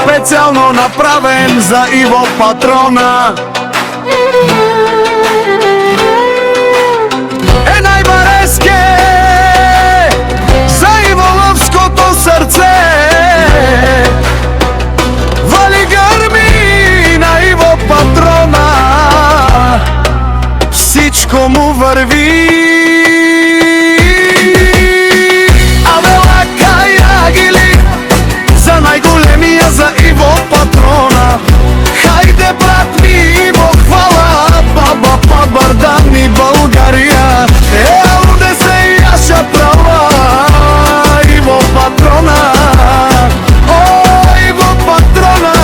специјално направен за Иво Патрона. Најбареске за Иволовското срце, вали грми на Иво Патрона, всичко му върви. Најголемија за Иво Патрона, хајде брат ми Иво, хвала, баба Падбардан и Българија. Уде се јаша права Иво Патрона. О, Иво Патрона,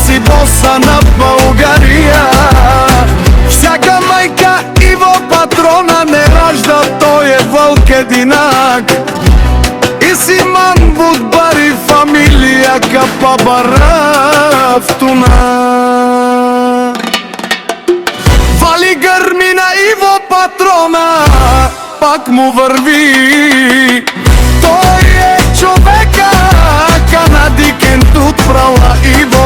си боса на Българија. Всяка мајка Иво Патрона не ражда, тој е вълк единак. И си ман бари фамилија капа барафтуна. Вали грми на Иво Патрона, пак му върви. Тој е човека, канадикен тут права Иво.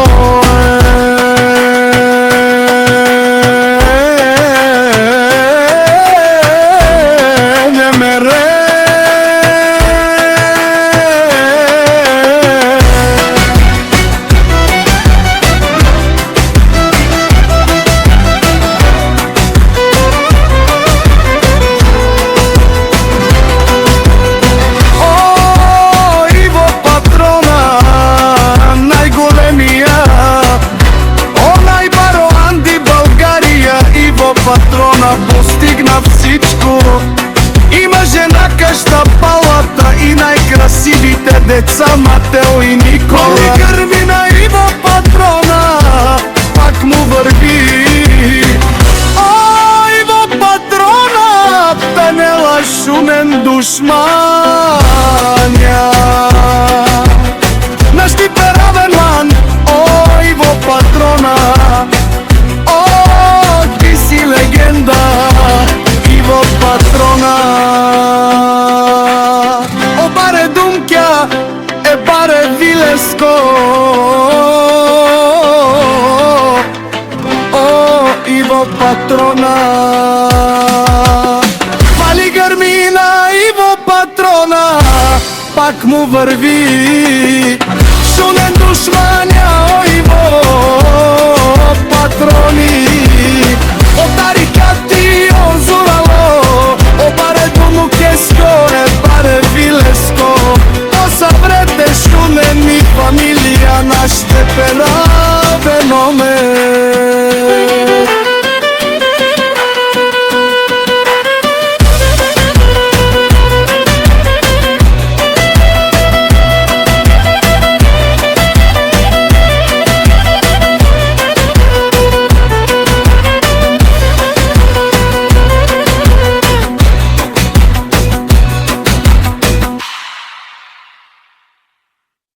Патрона постигна всичко. Има жена каща палата и најкрасивите деца Матео и Никола. Вали грми на Иво Патрона, пак му върви. О, Иво Патрона, Пенела Шумен душмања. Наш ти перавен ман, о, Иво Патрона. Легенда Иво Патрона. О баре Думќа, е баре Вилеско. О Иво Патрона. Вали грми на Иво Патрона, пак му върви. Шунен душмања, о Иво Патрони. От Арика